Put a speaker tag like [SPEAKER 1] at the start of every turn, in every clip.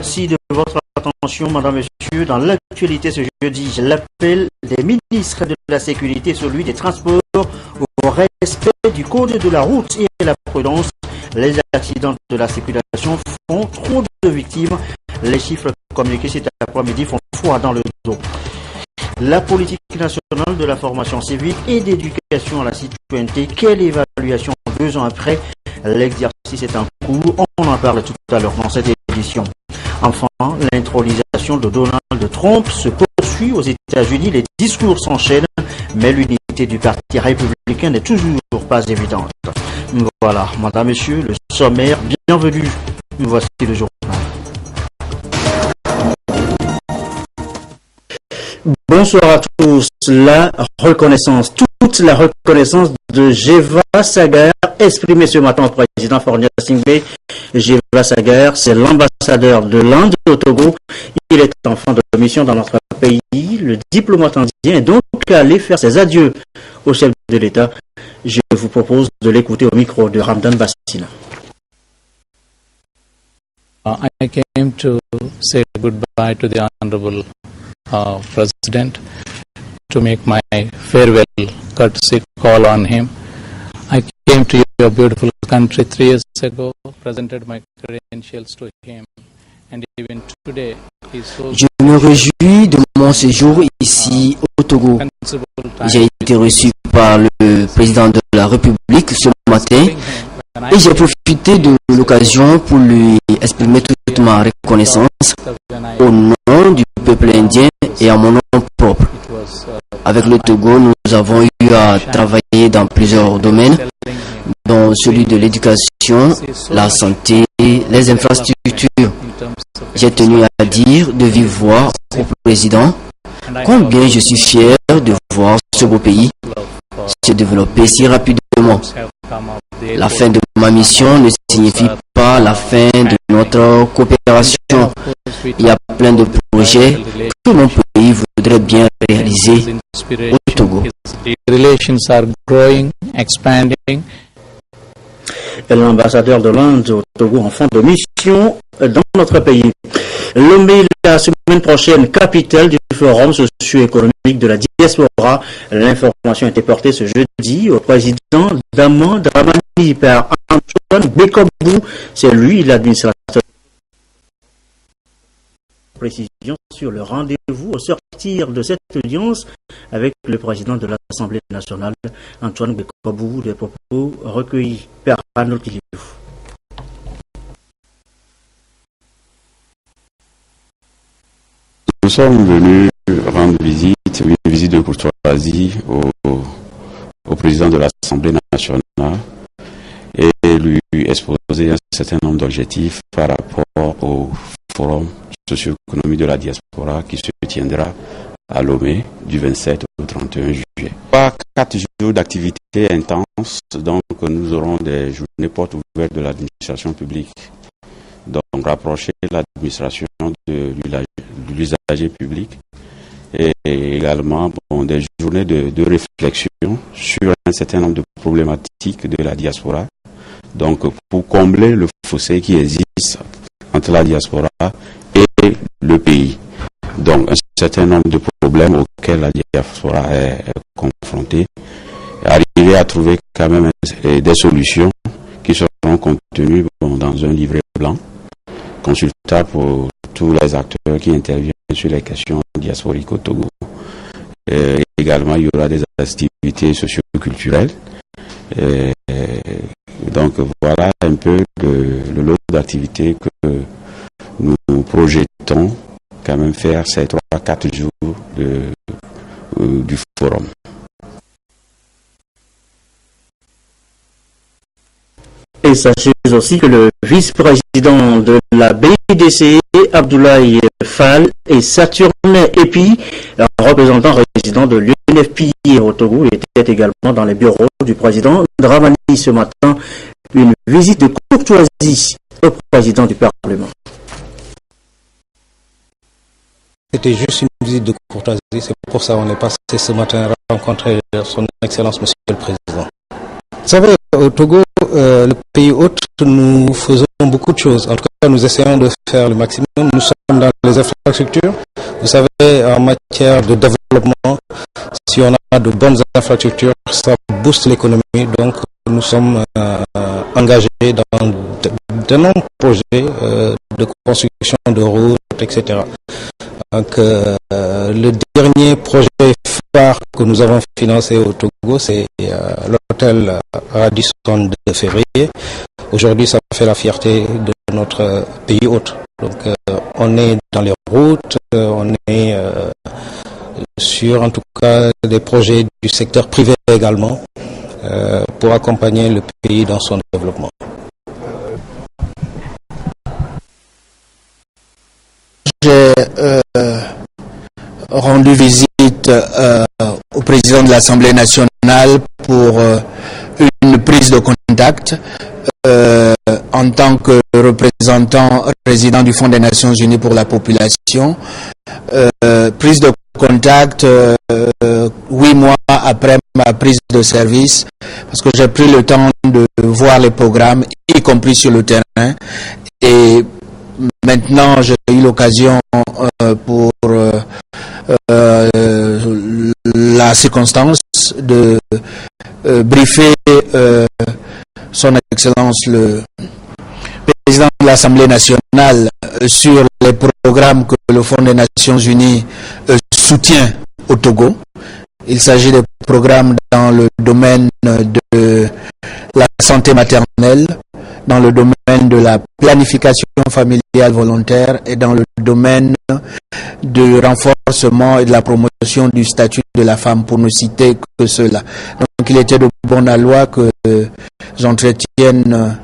[SPEAKER 1] Merci de votre attention, madame, monsieur. Dans l'actualité ce jeudi, l'appel des ministres de la Sécurité, celui des Transports, au respect du code de la route et la prudence. Les accidents de la circulation font trop de victimes. Les chiffres communiqués cet après-midi font froid dans le dos. La politique nationale de la formation civique et d'éducation à la citoyenneté, quelle évaluation 2 ans après? L'exercice est en cours, on en parle tout à l'heure dans cette édition. Enfin, l'intronisation de Donald Trump se poursuit aux États-Unis, les discours s'enchaînent, mais l'unité du parti républicain n'est toujours pas évidente. Voilà, madame, monsieur, le sommaire, bienvenue, voici le journal. Bonsoir à tous. La reconnaissance, toute la reconnaissance de Jeva Sagar exprimée ce matin au président Fornia Singbe. Jeva Sagar, c'est l'ambassadeur de l'Inde au Togo. Il est enfant de mission dans notre pays. Le diplomate indien est donc allé faire ses adieux au chef de l'État. Je vous propose de l'écouter au micro de Ramdan Bassina.
[SPEAKER 2] I came to say goodbye to the Honorable President, to make my farewell courtesy call on him. I came to your beautiful country 3 years ago, presented my credentials to him, and even today he so.
[SPEAKER 3] Je me réjouis de mon séjour ici au Togo. J'ai été reçu par le président de la République ce matin et j'ai profité de l'occasion pour lui exprimer toute ma reconnaissance au nom du peuple indien et à mon nom propre. Avec le Togo, nous avons eu à travailler dans plusieurs domaines, dont celui de l'éducation, la santé, les infrastructures. J'ai tenu à dire de vive voix au président combien je suis fier de voir ce beau pays se développer si rapidement. La fin de ma mission ne signifie pas la fin de notre coopération. Il y a plein de projets que mon pays voudrait bien réaliser au Togo.
[SPEAKER 2] Relations are growing, expanding.
[SPEAKER 1] L'ambassadeur de l'Inde au Togo en fin de mission dans notre pays. Lomé la semaine prochaine, capitale du forum socio-économique de la diaspora. L'information a été portée ce jeudi au président Daman Dramani par Antoine Bekobou. C'est lui l'administrateur. Précision sur le rendez-vous au sortir de cette audience avec le président de l'Assemblée nationale, Antoine Bekobou, des propos recueillis par Arnaud Tilliou.
[SPEAKER 4] Nous sommes venus rendre une visite de courtoisie au président de l'Assemblée nationale et lui exposer un certain nombre d'objectifs par rapport au forum socio-économique de la diaspora qui se tiendra à Lomé du 27 au 31 juillet. 4 jours d'activité intense, donc nous aurons des journées portes ouvertes de l'administration publique. Donc rapprocher l'administration de l'usager public et également des journées de réflexion sur un certain nombre de problématiques de la diaspora. Donc pour combler le fossé qui existe entre la diaspora et le pays. Donc un certain nombre de problèmes auxquels la diaspora est confrontée. Arriver à trouver quand même des solutions qui seront contenues dans un livret blanc consultable pour tous les acteurs qui interviennent sur les questions diasporiques au Togo. Également, il y aura des activités socio-culturelles. Donc voilà un peu le lot d'activités que nous projetons quand même faire ces 3-4 jours du forum.
[SPEAKER 1] Et sachez aussi que le vice-président de la BIDC, Abdoulaye Fall, et Saturne Epi, représentant résident de l'UNFPI au Togo, était également dans les bureaux du président Dramani ce matin. Une visite de courtoisie au président du Parlement.
[SPEAKER 5] C'était juste une visite de courtoisie, c'est pour ça qu'on est passé ce matin à rencontrer son Excellence Monsieur le Président. Vous savez, au Togo, le pays hôte, nous faisons beaucoup de choses. En tout cas, nous essayons de faire le maximum. Nous sommes dans les infrastructures. Vous savez, en matière de développement, si on a de bonnes infrastructures, ça booste l'économie. Donc, nous sommes engagés dans de nombreux projets de construction de routes, etc. Donc, le dernier projet phare que nous avons financé au Togo, c'est l'hôtel Radisson de février. Aujourd'hui, ça fait la fierté de notre pays hôte. Donc, on est dans les routes, on est sur, en tout cas, des projets du secteur privé également, pour accompagner le pays dans son développement.
[SPEAKER 6] J'ai rendu visite au président de l'Assemblée nationale pour une prise de contact en tant que représentant résident du Fonds des Nations Unies pour la population. Prise de contact 8 mois après ma prise de service, parce que j'ai pris le temps de voir les programmes, y compris sur le terrain. Et maintenant, j'ai eu l'occasion pour la circonstance de briefer son Excellence le président de l'Assemblée nationale sur les programmes que le Fonds des Nations Unies soutient au Togo. Il s'agit de programmes dans le domaine de la santé maternelle, dans le domaine de la planification familiale volontaire et dans le domaine du renforcement et de la promotion du statut de la femme, pour ne citer que cela. Donc il était de bon aloi que j'entretienne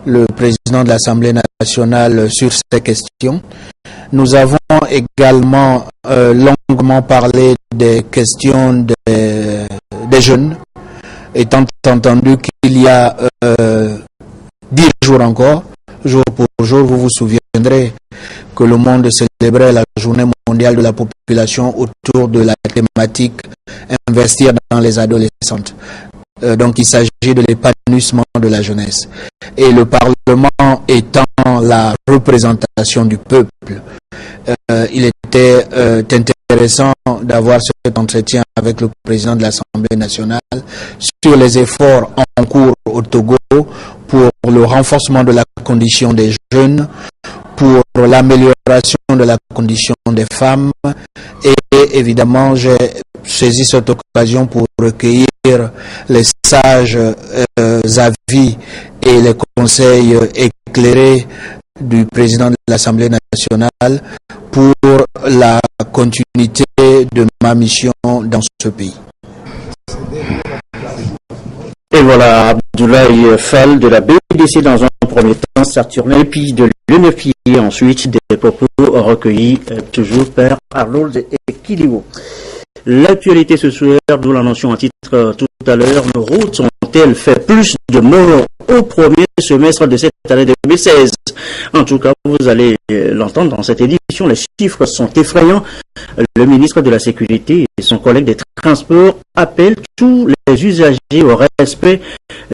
[SPEAKER 6] le président de l'Assemblée nationale sur ces questions. Nous avons également longuement parlé des questions des jeunes, étant entendu qu'il y a 10 jours encore, jour pour jour, vous vous souviendrez que le monde célébrait la journée mondiale de la population autour de la thématique investir dans les adolescentes. Donc il s'agit de l'épanouissement de la jeunesse. Et le Parlement étant la représentation du peuple, il était intéressant d'avoir cet entretien avec le président de l'Assemblée nationale sur les efforts en cours au Togo pour le renforcement de la condition des jeunes, pour l'amélioration de la condition des femmes. Et évidemment, j'ai saisi cette occasion pour recueillir les sages avis et les conseils éclairés du président de l'Assemblée nationale pour la continuité de ma mission dans ce pays.
[SPEAKER 1] Et voilà, Abdoulaye Fall de la BDC dans un premier temps, Saturnin, puis de l'UNFI, ensuite des propos recueillis toujours par Arnold et Kiliwo. L'actualité ce soir, d'où l'annonce en titre tout à l'heure, nos routes ont-elles fait plus de morts au premier semestre de cette année 2016? En tout cas, vous allez l'entendre dans cette édition, les chiffres sont effrayants. Le ministre de la Sécurité et son collègue des Transports appellent tous les usagers au respect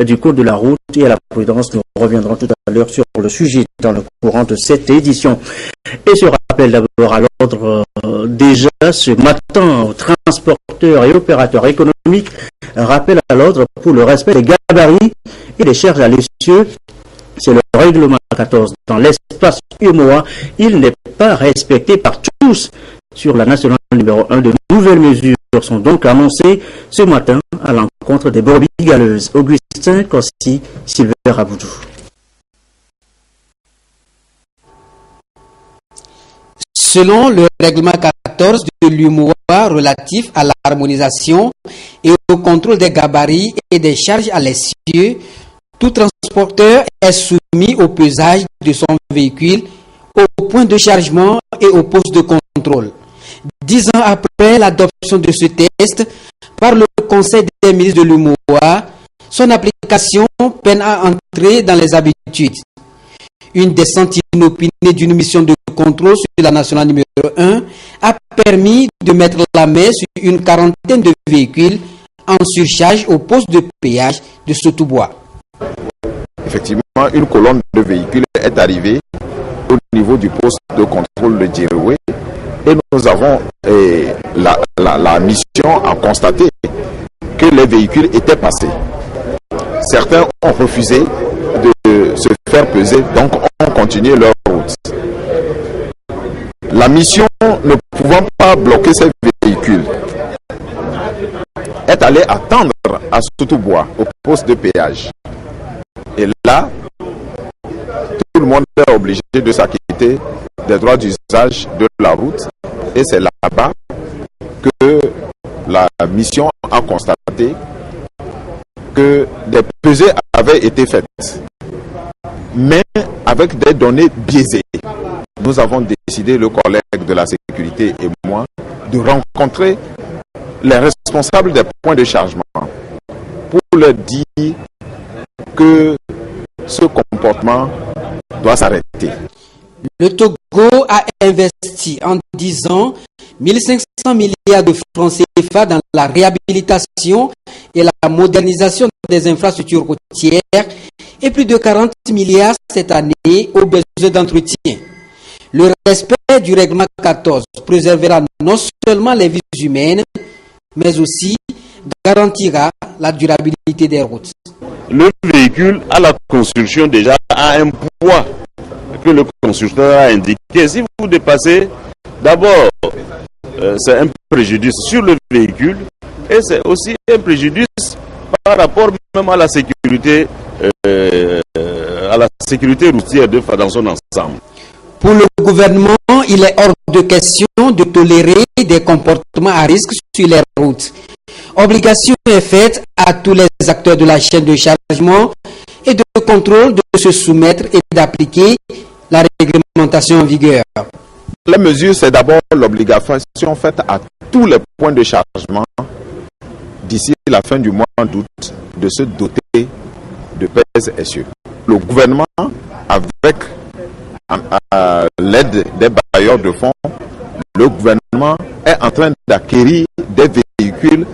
[SPEAKER 1] du code de la route et à la prudence. Nous reviendrons tout à l'heure sur le sujet dans le courant de cette édition. Et ce rappel d'abord à l'ordre déjà ce matin aux transporteurs et opérateurs économiques, un rappel à l'ordre pour le respect des gabarits et des charges à l'essieu. C'est le règlement 14 dans l'espace UMOA. Il n'est pas respecté par tous. Sur la nationale numéro 1, de nouvelles mesures sont donc annoncées ce matin à l'encontre des brebis galeuses. Augustin Kossi, Sylvain Raboudou.
[SPEAKER 7] Selon le règlement 14 de l'UMOA relatif à l'harmonisation et au contrôle des gabarits et des charges à l'essieu, tout transporteur est soumis au pesage de son véhicule, au point de chargement et au poste de contrôle. 10 ans après l'adoption de ce texte par le Conseil des ministres de l'UMOA, son application peine à entrer dans les habitudes. Une descente inopinée d'une mission de contrôle sur la nationale numéro 1 a permis de mettre la main sur une quarantaine de véhicules en surcharge au poste de péage de Sotobois.
[SPEAKER 8] Effectivement, une colonne de véhicules est arrivée au niveau du poste de contrôle de Djiroué et nous avons la mission à constater que les véhicules étaient passés. Certains ont refusé de se faire peser, donc ont continué leur route. La mission, ne pouvant pas bloquer ces véhicules, est allée attendre à Sotobois, au poste de péage. Et là, tout le monde est obligé de s'acquitter des droits d'usage de la route. Et c'est là-bas que la mission a constaté que des pesées avaient été faites, mais avec des données biaisées. Nous avons décidé, le collègue de la sécurité et moi, de rencontrer les responsables des points de chargement pour leur dire que ce comportement doit s'arrêter.
[SPEAKER 7] Le Togo a investi en 10 ans 1500 milliards de francs CFA dans la réhabilitation et la modernisation des infrastructures routières et plus de 40 milliards cette année aux besoins d'entretien. Le respect du règlement 14 préservera non seulement les vies humaines, mais aussi garantira la durabilité des routes.
[SPEAKER 9] Le véhicule à la construction déjà a un poids que le constructeur a indiqué. Si vous dépassez, d'abord, c'est un préjudice sur le véhicule et c'est aussi un préjudice par rapport même à la sécurité routière dans son ensemble.
[SPEAKER 7] Pour le gouvernement, il est hors de question de tolérer des comportements à risque sur les routes. Obligation est faite à tous les acteurs de la chaîne de chargement et de contrôle de se soumettre et d'appliquer la réglementation en vigueur.
[SPEAKER 8] La mesure, c'est d'abord l'obligation faite à tous les points de chargement d'ici la fin du mois d'août de se doter de pèse-essieux. Le gouvernement, avec l'aide des bailleurs de fonds, le gouvernement est en train d'acquérir des véhicules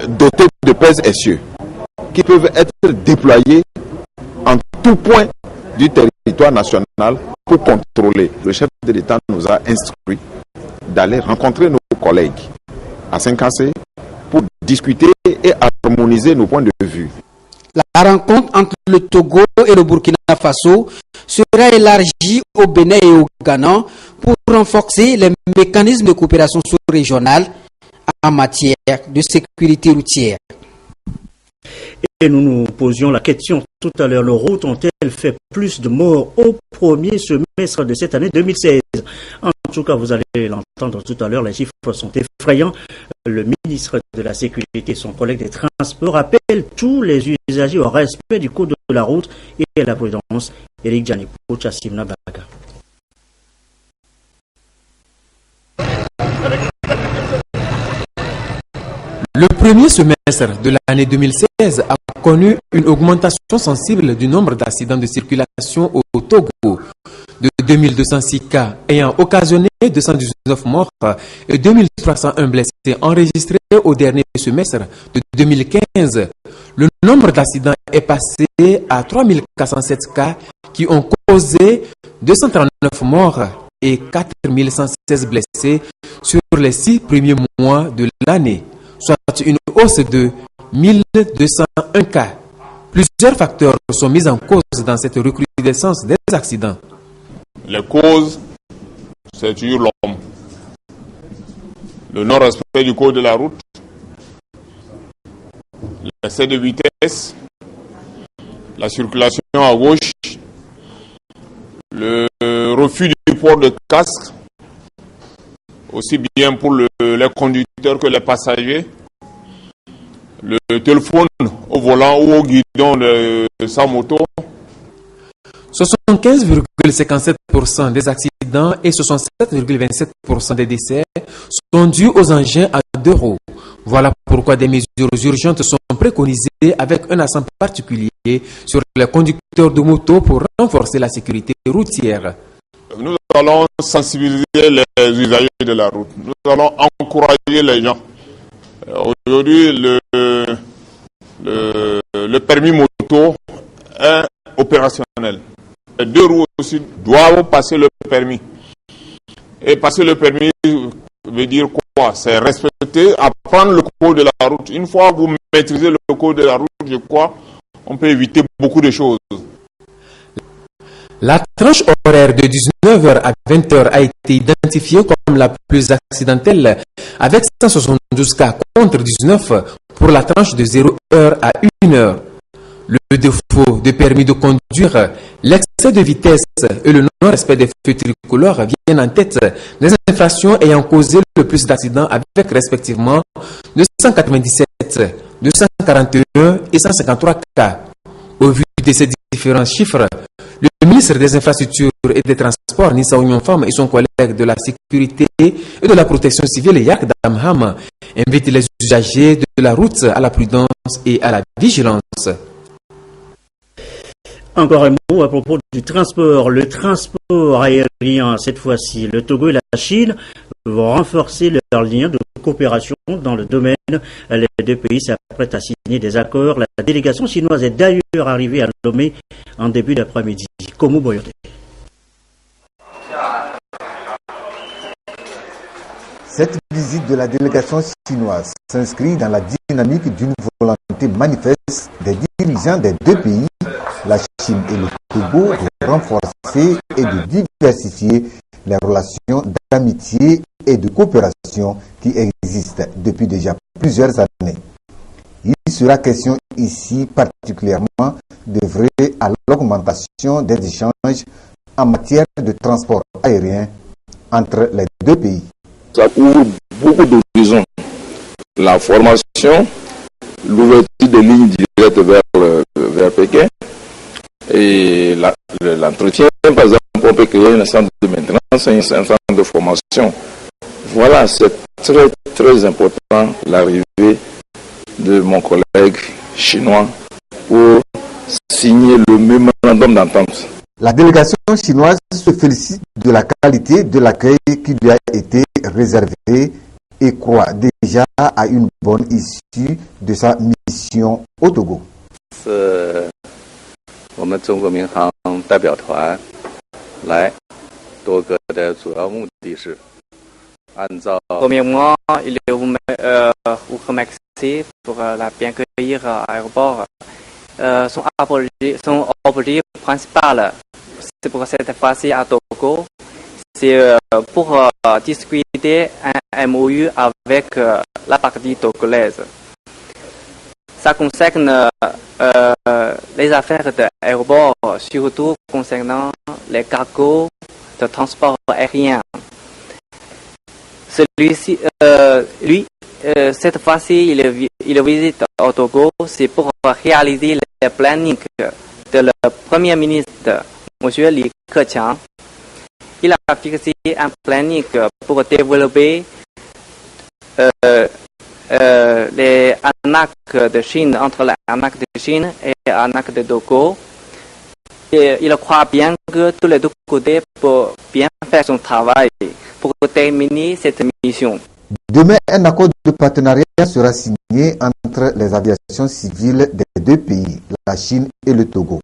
[SPEAKER 8] dotés de pèse-essieux qui peuvent être déployés en tout point du territoire national pour contrôler. Le chef de l'État nous a instruit d'aller rencontrer nos collègues à Saint-Cassé pour discuter et harmoniser nos points de vue.
[SPEAKER 7] La rencontre entre le Togo et le Burkina Faso sera élargie au Bénin et au Ghana pour renforcer les mécanismes de coopération sous-régionale en matière de sécurité routière.
[SPEAKER 1] Et nous nous posions la question tout à l'heure, nos routes ont-elles fait plus de morts au premier semestre de cette année 2016? En tout cas, vous allez l'entendre tout à l'heure, les chiffres sont effrayants. Le ministre de la Sécurité et son collègue des Transports appellent tous les usagers au respect du code de la route et à la prudence. Éric Djanipo, Chassimna Baga.
[SPEAKER 10] Le premier semestre de l'année 2016 a connu une augmentation sensible du nombre d'accidents de circulation au Togo, de 2206 cas ayant occasionné 219 morts et 2301 blessés enregistrés au dernier semestre de 2015. Le nombre d'accidents est passé à 3407 cas qui ont causé 239 morts et 4116 blessés sur les 6 premiers mois de l'année, soit une hausse de 1201 cas. Plusieurs facteurs sont mis en cause dans cette recrudescence des accidents.
[SPEAKER 11] Les causes, c'est toujours l'homme. Le non-respect du code de la route, l'excès de vitesse, la circulation à gauche, le refus du port de casque, aussi bien pour les conducteurs que les passagers, le téléphone au volant ou au guidon de sa moto.
[SPEAKER 10] 75,57% des accidents et 67,27% des décès sont dus aux engins à 2 roues. Voilà pourquoi des mesures urgentes sont préconisées avec un accent particulier sur les conducteurs de moto pour renforcer la sécurité routière.
[SPEAKER 11] Nous allons sensibiliser les usagers de la route. Nous allons encourager les gens Aujourd'hui, le permis moto est opérationnel. Les deux roues aussi doivent passer le permis. Et passer le permis veut dire quoi? C'est respecter, apprendre le code de la route. Une fois que vous maîtrisez le code de la route, je crois, on peut éviter beaucoup de choses.
[SPEAKER 10] La tranche horaire de 19h à 20h a été identifiée comme la plus accidentelle, avec 172 cas contre 19 pour la tranche de 0h à 1h. Le défaut de permis de conduire, l'excès de vitesse et le non-respect des feux tricolores viennent en tête des infractions ayant causé le plus d'accidents, avec respectivement 297, 241 et 153 cas. Au vu de ces différents chiffres, le ministre des Infrastructures et des Transports, Nissa Oignon Femme, et son collègue de la Sécurité et de la Protection civile, Yak Damham, invitent les usagers de la route à la prudence et à la vigilance.
[SPEAKER 1] Encore un mot à propos du transport. Le transport aérien, cette fois-ci, le Togo et la Chine vont renforcer leurs liens de coopération dans le domaine. Les deux pays s'apprêtent à signer des accords. La délégation chinoise est d'ailleurs arrivée à Lomé en début d'après-midi. Komu Boyote.
[SPEAKER 12] Cette visite de la délégation chinoise s'inscrit dans la dynamique d'une volonté manifeste des dirigeants des deux pays, la Chine et le Togo, de renforcer et de diversifier les relations d'amitié et de coopération qui existent depuis déjà plusieurs années. Il sera question ici particulièrement d'œuvrer à l'augmentation des échanges en matière de transport aérien entre les deux pays.
[SPEAKER 13] Ça ouvre beaucoup d'horizons. La formation, l'ouverture des lignes directes vers Pékin et l'entretien. Par exemple, on peut créer un centre de maintenance et un centre de formation. Voilà, c'est très très important l'arrivée de mon collègue chinois pour signer le mémorandum d'entente.
[SPEAKER 12] La délégation chinoise se félicite de la qualité de l'accueil qui lui a été réservé et croit déjà à une bonne issue de sa mission au Togo.
[SPEAKER 14] 我们中国民航代表团来多个的主要目的是按照 Premièrement, il vous remercie pour la bien accueillir à l'aéroport. Son objectif principal, c'est pour cette fois-ci à Togo, c'est pour discuter un MOU avec la partie togolaise. Ça concerne les affaires d'aéroport, surtout concernant les cargos de transport aérien. Celui-ci, cette fois-ci, il visite au Togo, c'est pour réaliser le planning de le Premier ministre, M. Li Keqiang. Il a fixé un planning pour développer les arnaques de Chine, entre les arnaques de Chine et les arnaques de Togo. Et il croit bien que tous les deux côtés peuvent bien faire son travail pour terminer cette mission.
[SPEAKER 12] Demain, un accord de partenariat sera signé entre les aviations civiles des deux pays, la Chine et le Togo.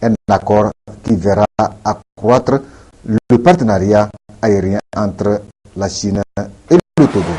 [SPEAKER 12] Un accord qui verra accroître le partenariat aérien entre la Chine et le Togo.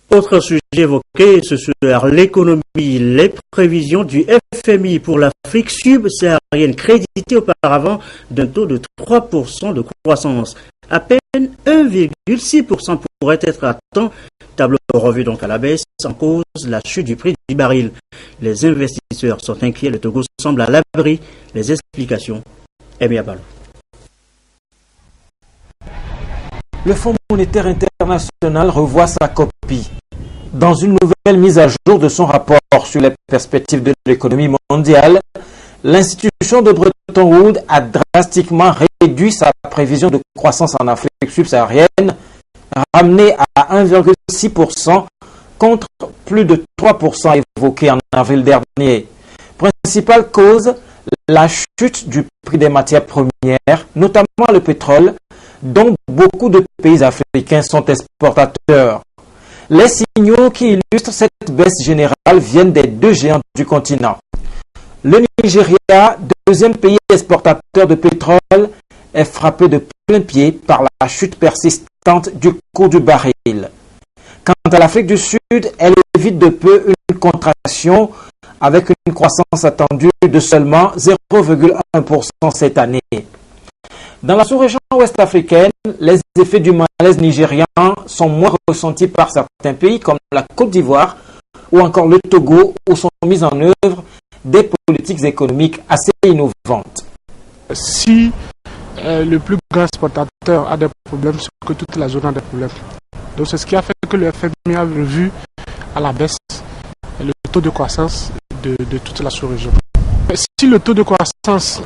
[SPEAKER 1] Autre sujet évoqué ce soir, l'économie, les prévisions du FMI pour l'Afrique subsaharienne créditée auparavant d'un taux de 3% de croissance. À peine 1,6% pourrait être atteint. Tableau revu donc à la baisse, en cause la chute du prix du baril. Les investisseurs sont inquiets, le Togo semble à l'abri. Les explications, Emi Abalo.
[SPEAKER 15] Le Fonds monétaire international revoit sa copie. Dans une nouvelle mise à jour de son rapport sur les perspectives de l'économie mondiale, l'institution de Bretton Woods a drastiquement réduit sa prévision de croissance en Afrique subsaharienne, ramenée à 1,6% contre plus de 3% évoqué en avril dernier. Principale cause, la chute du prix des matières premières, notamment le pétrole, dont beaucoup de pays africains sont exportateurs. Les signaux qui illustrent cette baisse générale viennent des deux géants du continent. Le Nigeria, deuxième pays exportateur de pétrole, est frappé de plein pied par la chute persistante du cours du baril. Quant à l'Afrique du Sud, elle évite de peu une contraction avec une croissance attendue de seulement 0,1% cette année. Dans la sous-région ouest-africaine, les effets du malaise nigérian sont moins ressentis par certains pays comme la Côte d'Ivoire ou encore le Togo, où sont mises en œuvre des politiques économiques assez innovantes.
[SPEAKER 16] Si le plus grand exportateur a des problèmes, c'est que toute la zone a des problèmes. Donc c'est ce qui a fait que le FMI a revu à la baisse le taux de croissance de toute la sous-région. Si le taux de croissance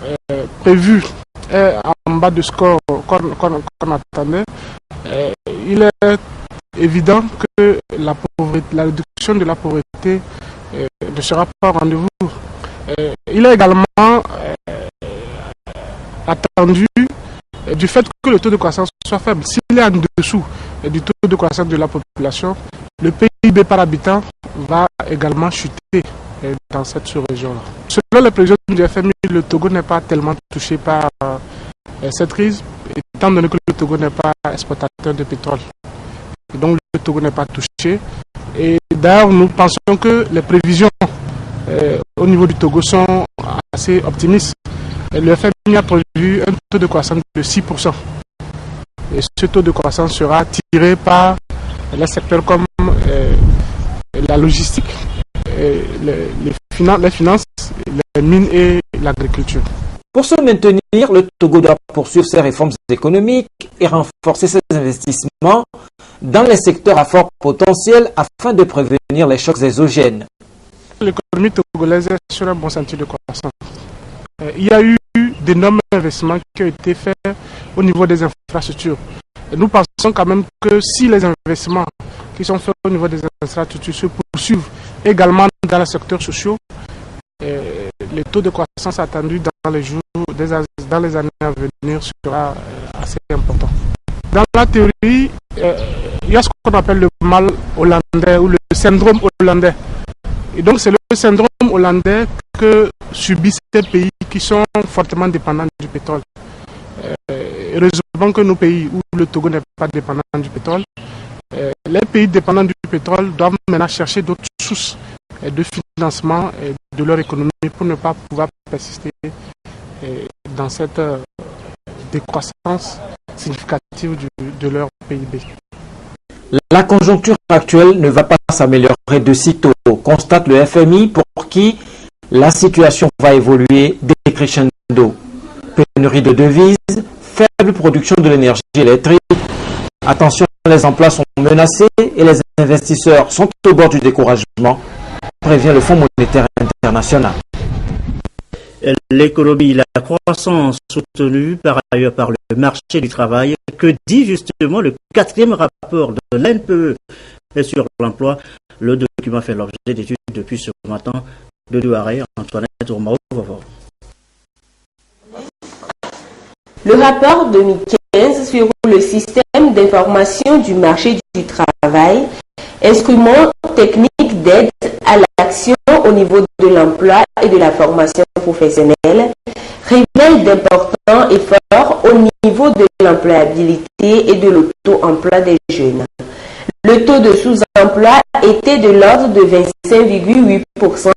[SPEAKER 16] prévu est en bas du score qu'on attendait, il est évident que la réduction de la pauvreté ne sera pas au rendez-vous. Il est également attendu du fait que le taux de croissance soit faible. S'il est en dessous du taux de croissance de la population, le PIB par habitant va également chuter dans cette sous-région-là. Selon les prévisions du FMI, le Togo n'est pas tellement touché par cette crise, étant donné que le Togo n'est pas exportateur de pétrole. Et donc le Togo n'est pas touché. Et d'ailleurs, nous pensons que les prévisions au niveau du Togo sont assez optimistes. Et le FMI a prévu un taux de croissance de 6%. Et ce taux de croissance sera tiré par les secteurs comme la logistique, les finances, les mines et l'agriculture.
[SPEAKER 15] Pour se maintenir, le Togo doit poursuivre ses réformes économiques et renforcer ses investissements dans les secteurs à fort potentiel afin de prévenir les chocs exogènes.
[SPEAKER 16] L'économie togolaise est sur un bon sentier de croissance. Il y a eu d'énormes investissements qui ont été faits au niveau des infrastructures. Et nous pensons quand même que si les investissements qui sont faits au niveau des infrastructures se poursuivent également dans les secteurs sociaux, le taux de croissance attendu dans les années à venir sera assez important. Dans la théorie, il y a ce qu'on appelle le mal hollandais ou le syndrome hollandais. Et donc c'est le syndrome hollandais que subissent ces pays qui sont fortement dépendants du pétrole. Heureusement que nos pays où le Togo n'est pas dépendant du pétrole, les pays dépendants du pétrole doivent maintenant chercher d'autres sources de financement de leur économie pour ne pas pouvoir persister dans cette décroissance significative de leur PIB.
[SPEAKER 15] La conjoncture actuelle ne va pas s'améliorer de sitôt, constate le FMI, pour qui la situation va évoluer décrescendo. Pénurie de devises, faible production de l'énergie électrique. Attention, les emplois sont menacés et les investisseurs sont au bord du découragement, prévient le Fonds monétaire international.
[SPEAKER 1] L'économie, la croissance soutenue par ailleurs par le marché du travail, que dit justement le 4e rapport de l'ANPE sur l'emploi. Le document fait l'objet d'études depuis ce matin de Douaré, Antoinette Tourmao.
[SPEAKER 17] Le rapport 2015 sur le système d'information du marché du travail, instrument technique d'aide à l'action au niveau de l'emploi et de la formation professionnelle, révèle d'importants efforts au niveau de l'employabilité et de l'auto-emploi des jeunes. Le taux de sous-emploi était de l'ordre de 25,8%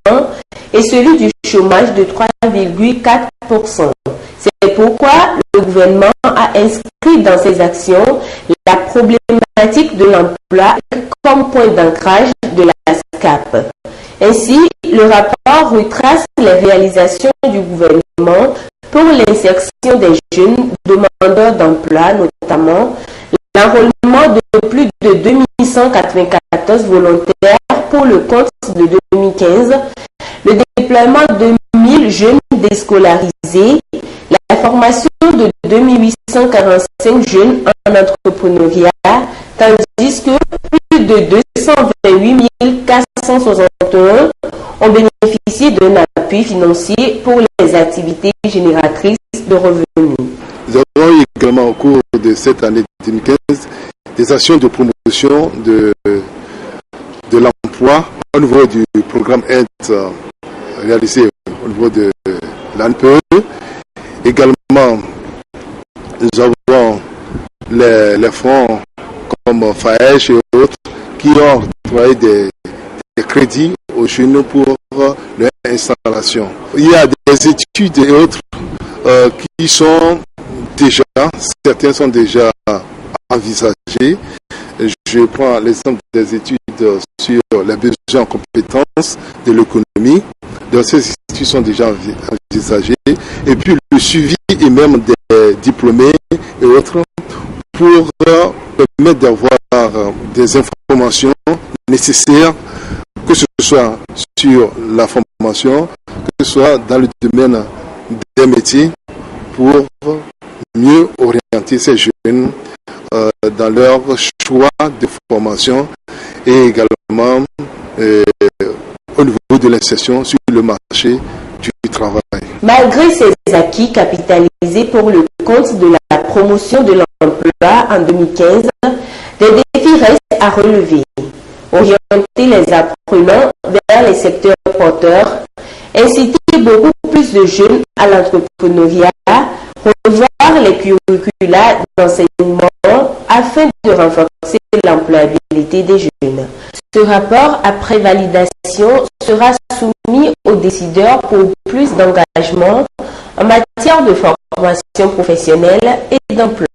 [SPEAKER 17] et celui du chômage de 3,4%. C'est pourquoi le gouvernement a inscrit dans ses actions la problématique de l'emploi comme point d'ancrage de la SCAP. Ainsi, le rapport retrace les réalisations du gouvernement pour l'insertion des jeunes demandeurs d'emploi, notamment l'enrôlement de plus de 2194 volontaires pour le compte de 2015, le déploiement de 1000 jeunes déscolarisés, la formation de 2845 jeunes en entrepreneuriat, tandis que plus de 228 461 ont bénéficié d'un appui financier pour les activités génératrices de revenus.
[SPEAKER 18] Nous avons eu également au cours de cette année 2015 des actions de promotion de de l'emploi au niveau du programme aide réalisé au niveau de l'ANPE. Également, nous avons les fonds comme FAEJ et autres qui ont octroyé des crédits aux jeunes pour leur installation. Il y a des études et autres qui sont déjà, certaines sont déjà envisagées. Je prends l'exemple des études sur les besoins en compétences de l'économie. Donc ces études sont déjà envisagées. Et puis le suivi et même des diplômés et autres pour permettre d'avoir des informations nécessaires, que ce soit sur la formation, que ce soit dans le domaine des métiers, pour mieux orienter ces jeunes dans leur choix de formation et également au niveau de l'insertion sur le marché du travail.
[SPEAKER 17] Malgré ces acquis capitalisés pour le compte de la promotion de l'emploi en 2015, des défis restent à relever. Orienter les apprenants vers les secteurs porteurs, inciter beaucoup plus de jeunes à l'entrepreneuriat, revoir les curricula d'enseignement afin de renforcer l'employabilité des jeunes. Ce rapport, après validation, sera soumis aux décideurs pour plus d'engagement en matière de formation professionnelle et d'emploi.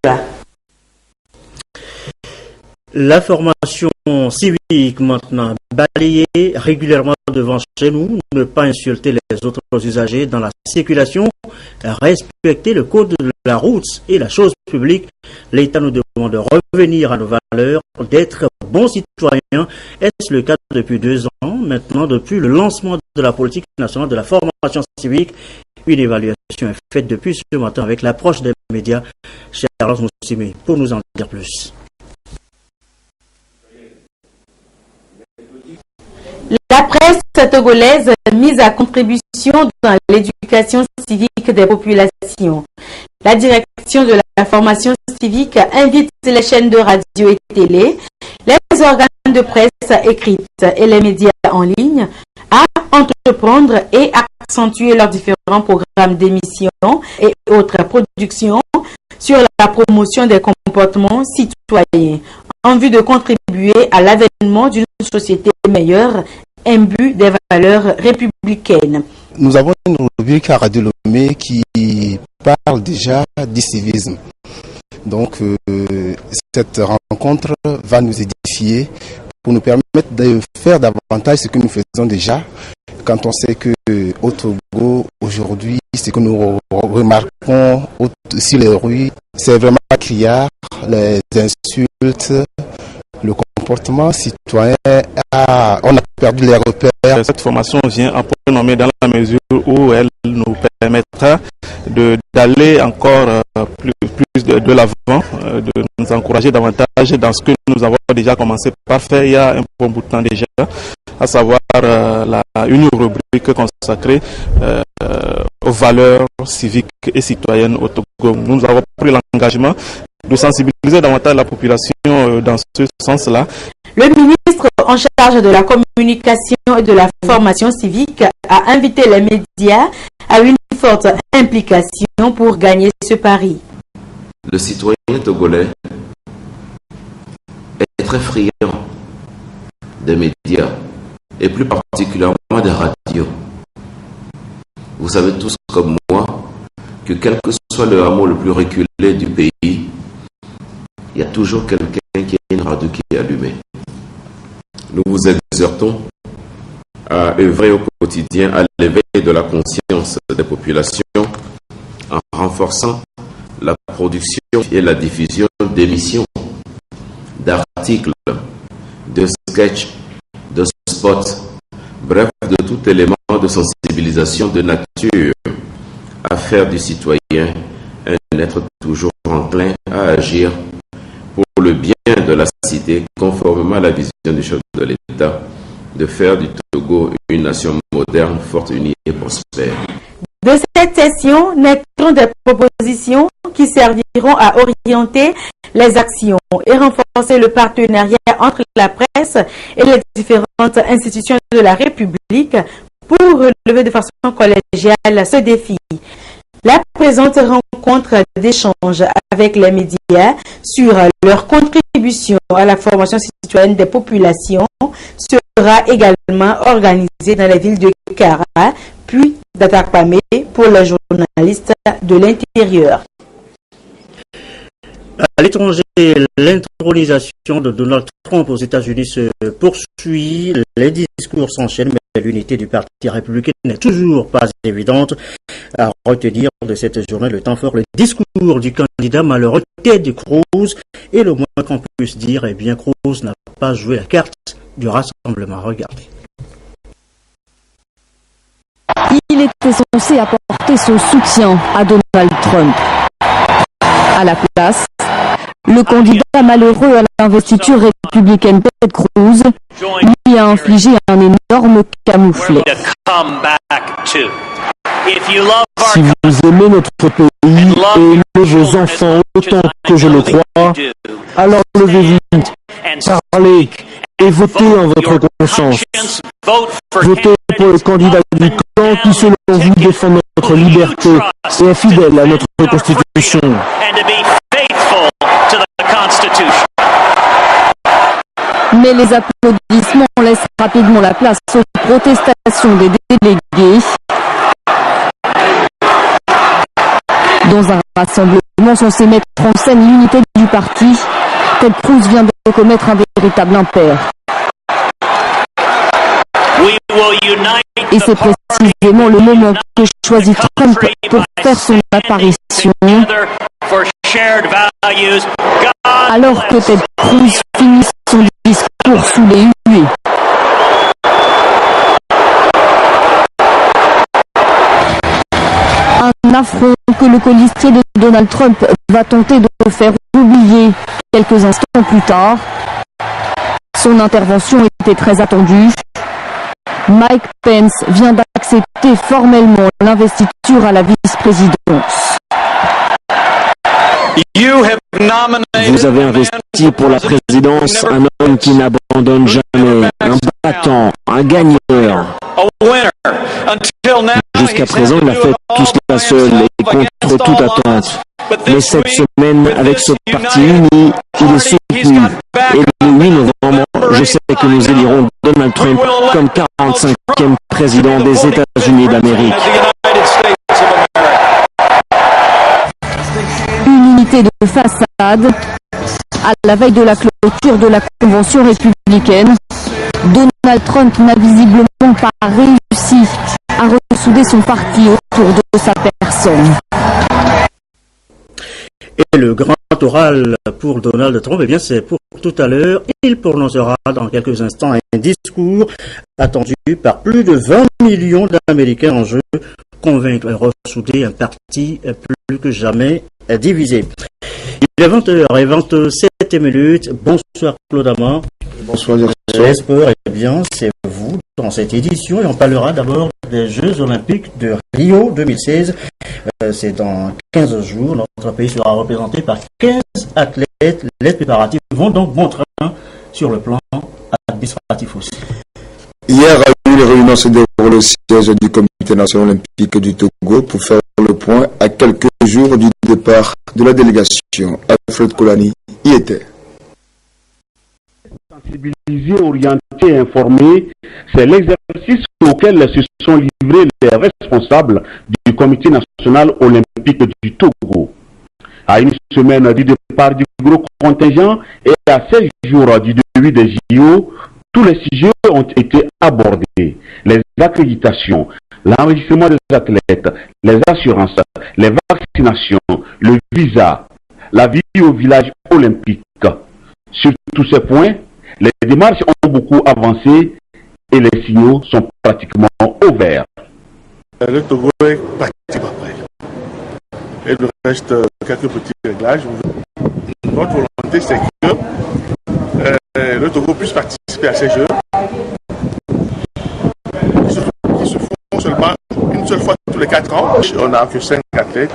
[SPEAKER 1] La formation civique maintenant, balayer régulièrement devant chez nous, ne pas insulter les autres usagers dans la circulation, respecter le code de la route et la chose publique. L'État nous demande de revenir à nos valeurs, d'être bons citoyens. Est-ce le cas depuis 2 ans maintenant, depuis le lancement de la politique nationale de la formation civique? Une évaluation est faite depuis ce matin avec l'approche des médias. Charles Moussimi, pour nous en dire plus.
[SPEAKER 19] La presse togolaise mise à contribution dans l'éducation civique des populations. La direction de la formation civique invite les chaînes de radio et télé, les organes de presse écrite et les médias en ligne à entreprendre et accentuer leurs différents programmes d'émissions et autres productions sur la promotion des comportements citoyens en vue de contribuer à l'avènement d'une société meilleure, imbue des valeurs républicaines.
[SPEAKER 5] Nous avons une rubrique à Radio Lomé qui parle déjà du civisme. Donc cette rencontre va nous édifier pour nous permettre de faire davantage ce que nous faisons déjà. Quand on sait que au Togo, aujourd'hui, ce que nous remarquons sur les rues, c'est vraiment criard, les insultes, le comportement citoyen, on a perdu les repères.
[SPEAKER 20] Cette formation vient en point nommé dans la mesure où elle nous permettra d'aller encore plus de l'avant, de nous encourager davantage dans ce que nous avons déjà commencé par faire il y a un bon bout de temps déjà, à savoir une rubrique consacrée aux valeurs civiques et citoyennes au Togo. Nous avons pris l'engagement de sensibiliser davantage la population dans ce sens-là.
[SPEAKER 19] Le ministre en charge de la communication et de la formation civique a invité les médias à une forte implication pour gagner ce pari.
[SPEAKER 21] Le citoyen togolais est très friand des médias et plus particulièrement des radios. Vous savez tous comme moi que quel que soit le hameau le plus reculé du pays, il y a toujours quelqu'un qui a une radio qui est allumée. Nous vous exhortons à œuvrer au quotidien à l'éveil de la conscience des populations en renforçant la production et la diffusion d'émissions, d'articles, de sketchs, de spots, bref, de tout élément de sensibilisation de nature à faire du citoyen un être toujours enclin à agir pour le bien de la cité, conformément à la vision du chef de l'État, de faire du Togo une nation moderne, forte, unie et prospère.
[SPEAKER 19] De cette session naîtront des propositions qui serviront à orienter les actions et renforcer le partenariat entre la presse et les différentes institutions de la République pour relever de façon collégiale ce défi. La présente rencontre d'échange avec les médias sur leur contribution à la formation citoyenne des populations sera également organisée dans les villes de Kara, puis d'Atakpamé pour les journalistes de l'intérieur.
[SPEAKER 1] À l'étranger, l'intronisation de Donald Trump aux États-Unis se poursuit. Les discours s'enchaînent, mais l'unité du Parti républicain n'est toujours pas évidente. À retenir de cette journée le temps fort, le discours du candidat malheureux Ted Cruz. Et le moins qu'on puisse dire, eh bien, Cruz n'a pas joué la carte du rassemblement. Regardez.
[SPEAKER 3] Il était censé apporter son soutien à Donald Trump. À la place, le candidat malheureux à l'investiture républicaine Ted Cruz lui a infligé un énorme camouflet.
[SPEAKER 22] Si vous aimez notre pays et aimez vos enfants autant que je le crois, alors levez-vous, parlez et votez en votre conscience. Votez pour le candidat du camp qui, selon vous, défend notre liberté et est fidèle à notre Constitution.
[SPEAKER 3] Mais les applaudissements laissent rapidement la place aux protestations des délégués. Dans un rassemblement censé mettre en scène l'unité du parti, Ted Cruz vient de commettre un véritable impair. Et c'est précisément le moment que choisit Trump pour faire son apparition. Alors que Ted Cruz finit son discours sous les huées. Un affront que le colistier de Donald Trump va tenter de faire oublier quelques instants plus tard. Son intervention était très attendue. Mike Pence vient d'accepter formellement l'investiture à la vice-présidence.
[SPEAKER 22] Vous avez investi pour la présidence un homme qui n'abandonne jamais, un battant, un gagneur. Jusqu'à présent, il a fait tout cela seul et contre toute attente. Mais cette semaine, avec ce parti uni, il est soutenu. Et le 8 novembre, je sais que nous élirons Donald Trump comme 45e président des États-Unis d'Amérique.
[SPEAKER 3] Une unité de façade. À la veille de la clôture de la convention républicaine, Donald Trump n'a visiblement pas réussi à ressouder son parti autour de sa personne.
[SPEAKER 1] Et le grand oral pour Donald Trump, eh bien, c'est pour tout à l'heure. Il prononcera dans quelques instants un discours attendu par plus de 20 millions d'Américains en jeu, convaincre et ressouder un parti plus que jamais divisé. Il est 20h27 minutes. Bonsoir Claude Amand.
[SPEAKER 23] Bonsoir.
[SPEAKER 1] J'espère, eh bien, c'est vous dans cette édition et on parlera d'abord des Jeux Olympiques de Rio 2016. C'est dans 15 jours. Notre pays sera représenté par 15 athlètes. Les préparatifs vont donc bon train sur le plan administratif aussi.
[SPEAKER 23] Hier, les réunions se déroulent au siège du Comité national olympique du Togo pour faire le point à quelques jours du départ de la délégation. Alfred Kolani y était.
[SPEAKER 24] Sensibiliser, orienter, informer, c'est l'exercice auquel se sont livrés les responsables du Comité national olympique du Togo. À une semaine du départ du gros contingent et à 16 jours du début des JO, tous les sujets ont été abordés. Les accréditations, l'enregistrement des athlètes, les assurances, les vaccinations, le visa, la vie au village olympique. Sur tous ces points, les démarches ont beaucoup avancé et les signaux sont pratiquement ouverts.
[SPEAKER 18] Le Togo est pratiquement prêt. Et il reste quelques petits réglages. Notre volonté, c'est que le Togo puisse participer à ces Jeux qui se font seulement une seule fois tous les 4 ans. On n'a que 5 athlètes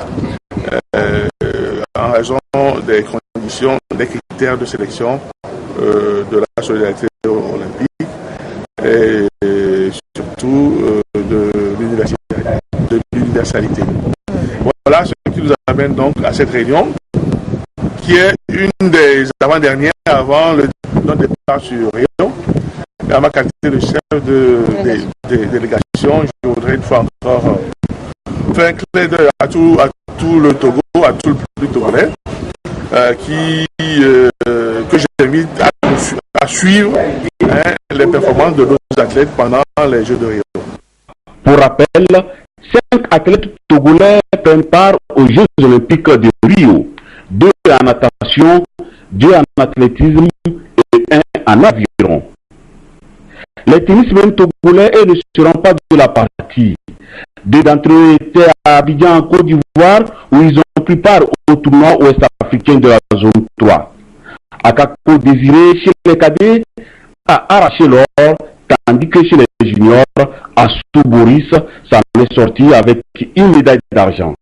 [SPEAKER 18] en raison des conditions définition des critères de sélection de la solidarité olympique et surtout de l'universalité. Voilà ce qui nous amène donc à cette réunion qui est une des avant-dernières avant notre départ sur Rio. Et à ma qualité de chef de délégation, je voudrais une fois encore faire un clin d'œil à tout le Togo, à tout le public togolais, que j'invite à suivre les performances de nos athlètes pendant les Jeux de Rio.
[SPEAKER 24] Pour rappel, 5 athlètes togolais prennent part aux Jeux olympiques de Rio, 2 en natation, 2 en athlétisme et 1 en aviron. Les tennismen togolais ne seront pas de la partie. 2 d'entre eux étaient à Abidjan en Côte d'Ivoire où ils ont pris part au tournoi ouest-africain de la zone 3. Akako Désiré chez les cadets a arraché l'or, tandis que chez les juniors, Assou Boris s'en est sorti avec une médaille d'argent.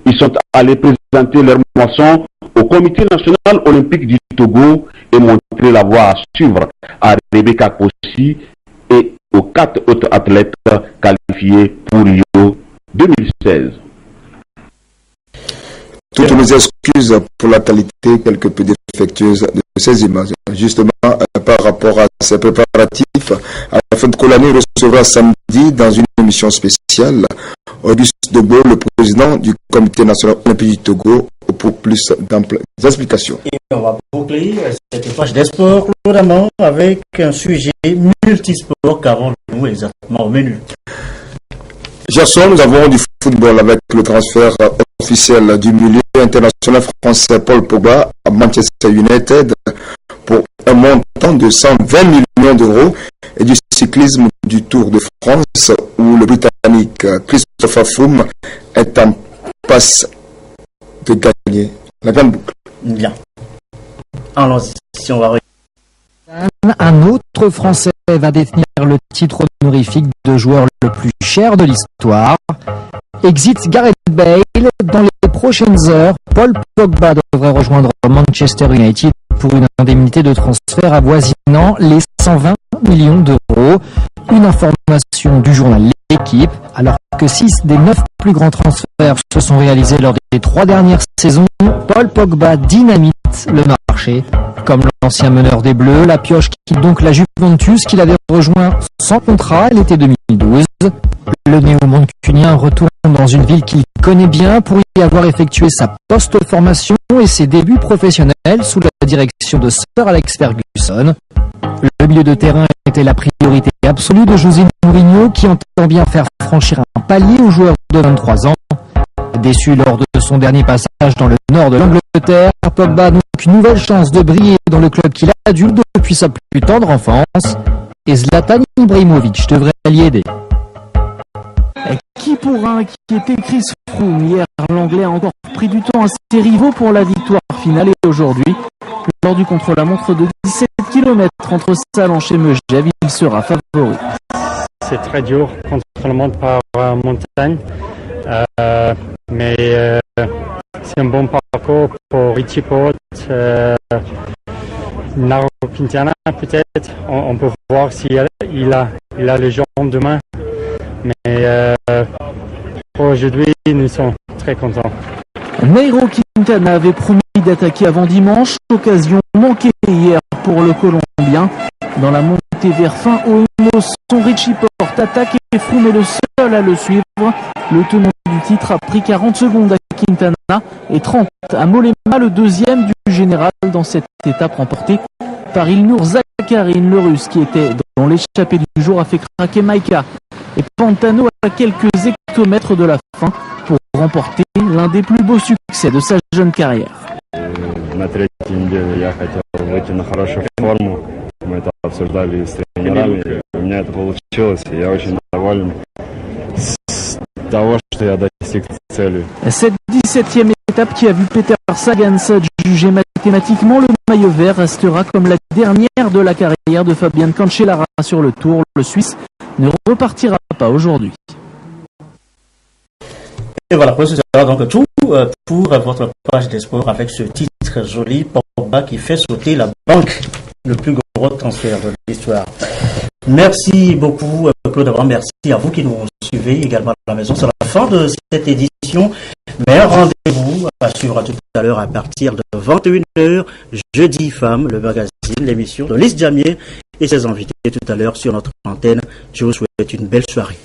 [SPEAKER 24] Ils sont allés présenter leur moisson au Comité national olympique du Togo et montrer la voie à suivre à Rebecca Kossi et aux 4 autres athlètes qualifiés pour Rio 2016.
[SPEAKER 23] Toutes mes excuses pour la qualité quelque peu défectueuse de ces images. Justement, par rapport à ces préparatifs, Alfred Kolani recevra samedi dans une émission spéciale Auguste Dogbo, le président du Comité national olympique du Togo, pour plus d'amples explications.
[SPEAKER 1] Et on va boucler cette page des sports, notamment avec un sujet multisport qu'avons-nous exactement au menu.
[SPEAKER 23] Hier soir, nous avons du football avec le transfert officiel du milieu international français Paul Pogba à Manchester United pour un montant de 120 millions d'euros et du cyclisme du Tour de France où le Britannique Christopher Froome est en passe de gagner la grande boucle.
[SPEAKER 1] Bien. Allons-y, si on va...
[SPEAKER 2] Un autre Français va détenir le titre honorifique de joueur le plus cher de l'histoire. Exit Gareth Bale. Dans les prochaines heures, Paul Pogba devrait rejoindre Manchester United pour une indemnité de transfert avoisinant les 120 millions d'euros. Une information du journal L'Équipe, alors que 6 des 9 plus grands transferts se sont réalisés lors des 3 dernières saisons, Paul Pogba dynamite le marché. Comme l'ancien meneur des Bleus, la pioche quitte donc la Juventus qu'il avait rejoint sans contrat l'été 2012. Le néo-mancunien retourne dans une ville qu'il connaît bien pour y avoir effectué sa post-formation et ses débuts professionnels sous la direction de Sir Alex Ferguson. Le milieu de terrain était la priorité absolue de José Mourinho qui entend bien faire franchir un palier aux joueurs de 23 ans. Déçu lors de son dernier passage dans le nord de l'Angleterre, Pogba a donc une nouvelle chance de briller dans le club qu'il adule depuis sa plus tendre enfance. Et Zlatan Ibrahimovic devrait l'y aider.
[SPEAKER 22] Qui pour inquiéter Chris Froome? Hier, l'Anglais a encore pris du temps à ses rivaux pour la victoire finale et aujourd'hui, lors du contre-la-montre de 17 km entre Salon et Megève, il sera favori.
[SPEAKER 4] C'est très dur contre la montre par montagne, mais c'est un bon parcours pour Richie Porte, Nairo Quintana peut-être. On peut voir s'il a les jambes demain. Mais aujourd'hui, nous sommes très contents.
[SPEAKER 22] Nairo Quintana avait promis d'attaquer avant dimanche, occasion manquée hier pour le Colombien. Dans la montée vers fin au son Richie Porte attaque et Froome est le seul à le suivre. Le tenant du titre a pris 40 secondes à Quintana et 30 à Mollema, le deuxième du général dans cette étape remportée par Ilnur Zakarin, le russe qui était dans l'échappée du jour, a fait craquer Maïka et Pantano à quelques hectomètres de la fin pour remporter l'un des plus beaux succès de sa jeune carrière.
[SPEAKER 6] На третьей неделе я хотел выйти на хорошую форму. Мы это обсуждали с тренерами. У меня это получилось, и я очень доволен с того, что я достиг цели.
[SPEAKER 22] Cette 17e étape qui a vu Peter Sagan juger mathématiquement le maillot vert restera comme la dernière de la carrière de Fabian Cancellara sur le Tour. Le Suisse ne repartira pas aujourd'hui.
[SPEAKER 1] Et voilà, ce sera donc tout pour votre page des sports avec ce titre titre joli, Pogba qui fait sauter la banque. Le plus gros transfert de l'histoire. Merci beaucoup Claude Abraham, merci à vous qui nous suivez également à la maison. C'est la fin de cette édition, mais rendez-vous à suivre tout à l'heure à partir de 21h, Jeudi Femmes, le magazine, l'émission de Lys Djamil et ses invités tout à l'heure sur notre antenne. Je vous souhaite une belle soirée.